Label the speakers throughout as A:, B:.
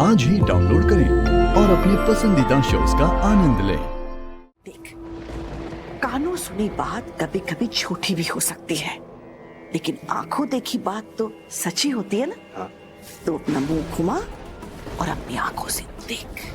A: आज ही डाउनलोड करें और अपने पसंदीदा शोज का आनंद लें।
B: देख, कानों सुनी बात कभी कभी झूठी भी हो सकती है, लेकिन आंखों देखी बात तो सच्ची होती है ना। तो अपना मुंह घुमा और अपनी आंखों से देख।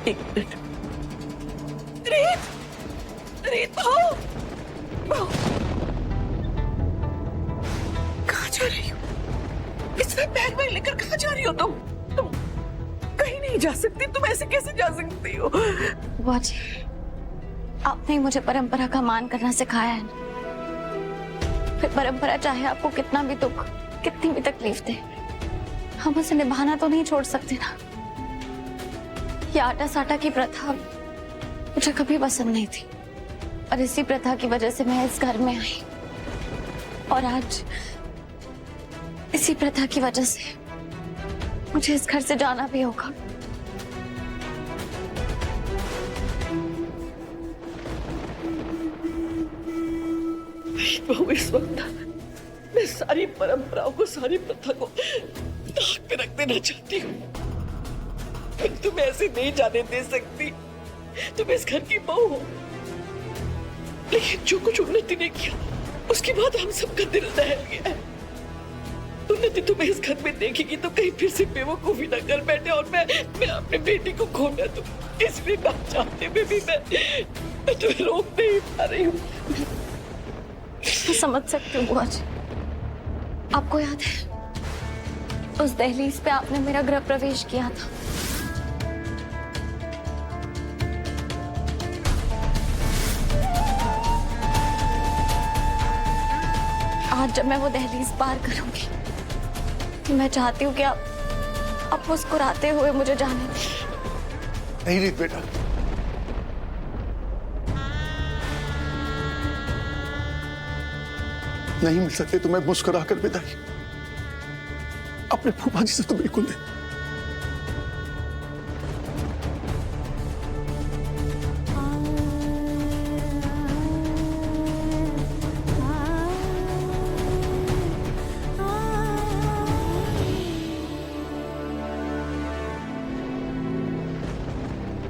B: एक मिनट। रीत, रीत बहू, बहू, कहाँ जा रही हो? इसमें बैग में लेकर कहाँ जा रही हो तुम? तुम कहीं नहीं जा सकती। तुम ऐसे कैसे जा सकती हो?
C: बुआ जी, आपने ही मुझे परंपरा का मान करना सिखाया है ना। फिर परंपरा चाहे आपको कितना भी दुख, कितनी भी तकलीफ दे, हम उसे निभाना तो नहीं छोड़ सकते ना। ये आटा साटा की प्रथा मुझे कभी पसंद नहीं थी, और इसी प्रथा की वजह से मैं इस घर में आई, और आज इसी प्रथा की वजह से मुझे इस घर से जाना भी होगा।
B: बहू, इस वक्त मैं सारी परंपराओं को, सारी प्रथा को दाग पे रख देना चाहती हूँ। मैं तुम्हें ऐसे नहीं जाने दे सकती। तुम इस घर की बहू हो, लेकिन जो कुछ उन्नति ने किया उसके बाद हम सबका दिल दहल गया है। उन्नति तुम्हें इस घर में देखेगी तो कहीं फिर से बेवकूफी न कर बैठे और मैं अपने बेटी को खो न दूं। इसलिए ना चाहते हुए भी मैं तुम्हें रोक नहीं पा रही हूँ।
C: मैं समझ सकती हूँ बुआ जी। आपको याद है उस दहलीज पे आपने मेरा गृह प्रवेश किया था। आज जब मैं वो दहलीज पार करूंगी तो मैं चाहती हूँ कि आप मुस्कुराते हुए मुझे जाने दें।
D: नहीं रीत बेटा, नहीं मिल सकते तुम्हें मुस्कुरा कर विदाई। अपने फूफा जी से तो बिल्कुल नहीं।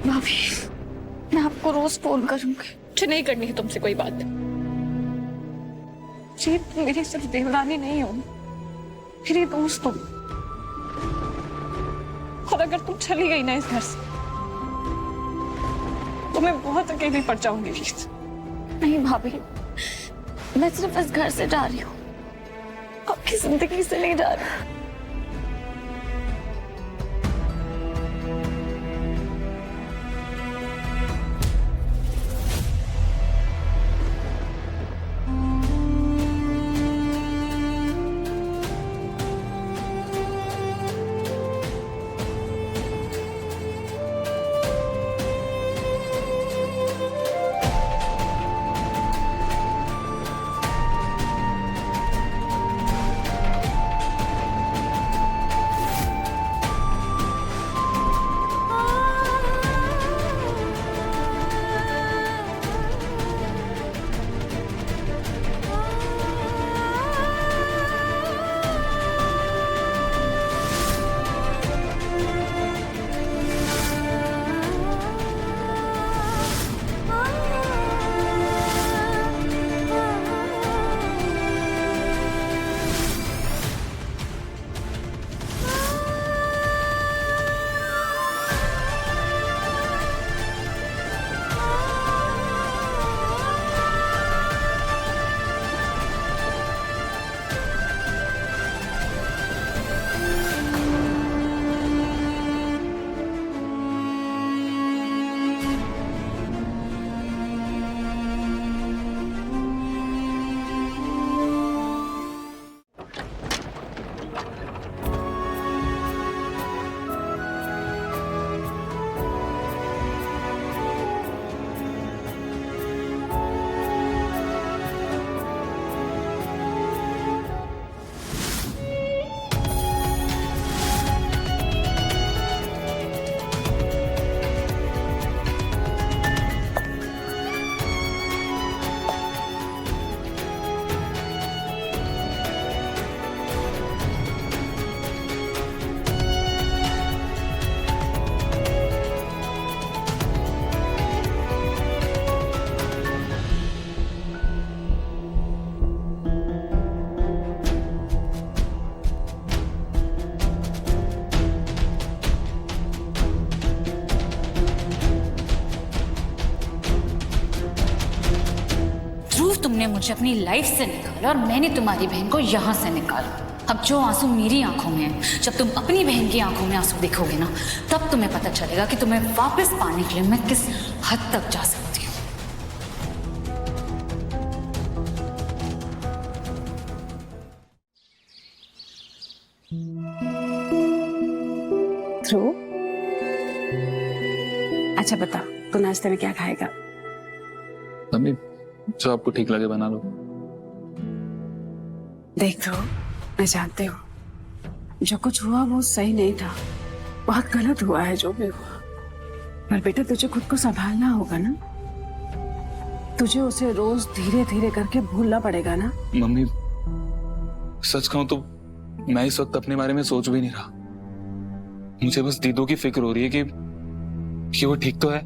C: भाभी, मैं आपको रोज फोन करूंगी।
E: मुझे नहीं करनी है तुमसे कोई बात।
C: जी, तुम मेरी सिर्फ देवरानी नहीं हो, मेरी दोस्त हो।
E: और अगर तुम चली गई ना इस घर से तो मैं बहुत अकेली पड़ जाऊंगी।
C: नहीं भाभी, मैं सिर्फ इस घर से जा रही हूँ, आपकी जिंदगी से नहीं जा रही।
F: तुमने मुझे अपनी लाइफ से निकाला और मैंने तुम्हारी बहन को यहाँ से निकाला। अब जो आंसू मेरी आंखों में है, जब तुम अपनी बहन की आंखों में आंसू देखोगे ना, तब तुम्हें पता चलेगा कि तुम्हें वापस पाने के लिए मैं किस हद तक जा सकती हूँ।
G: ध्रुव, अच्छा बता, तू नाश्ते में क्या खाएगा?
H: मम्मी जो आपको ठीक लगे बना लो।
G: देख ध्रुव, मैं जानती हूँ जो कुछ हुआ वो सही नहीं था, बहुत गलत हुआ है जो भी हुआ, पर बेटा तुझे खुद को संभालना होगा ना। तुझे उसे रोज धीरे धीरे करके भूलना पड़ेगा ना।
H: मम्मी सच कहूं तो मैं इस वक्त अपने बारे में सोच भी नहीं रहा। मुझे बस दीदू की फिक्र हो रही है कि वो ठीक तो है।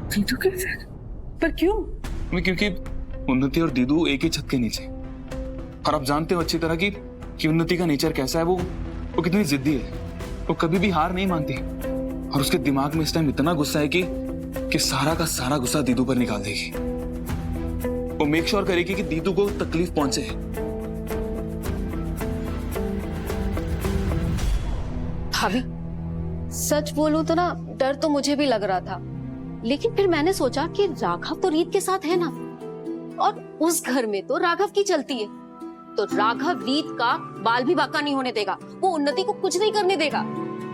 G: दीदू की फिक्र? पर क्यों?
H: क्योंकि उन्नति और दीदू एक ही छत के नीचे, और आप जानते हो अच्छी तरह कि उन्नति का नेचर कैसा है। वो कितनी जिद्दी है, वो कभी भी हार नहीं मानती, और उसके दिमाग में इस टाइम इतना गुस्सा है कि सारा का सारा गुस्सा दीदू पर निकाल देगी। वो मेक श्योर करेगी कि दीदू को तकलीफ पहुंचे।
I: भाभी, सच बोलूं तो ना, डर तो मुझे भी लग रहा था, लेकिन फिर मैंने सोचा कि राघव तो रीत के साथ है ना, और उस घर में तो राघव की चलती है, तो राघव रीत का बाल भी बांका नहीं होने देगा, वो उन्नति को कुछ नहीं करने देगा।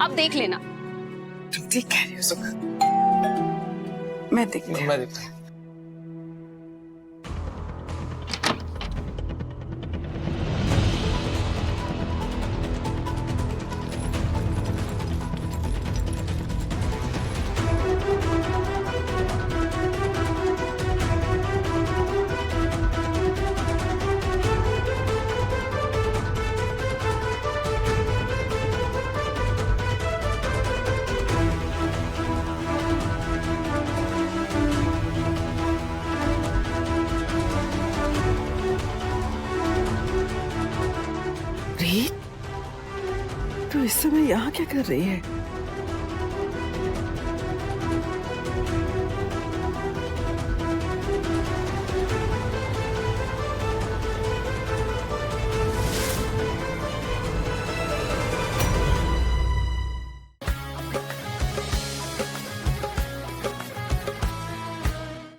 I: अब देख लेना।
G: तुम ठीक कह रही हो सुख, मैं देखती हूँ। रीत, तू इस समय यहाँ क्या कर रही है?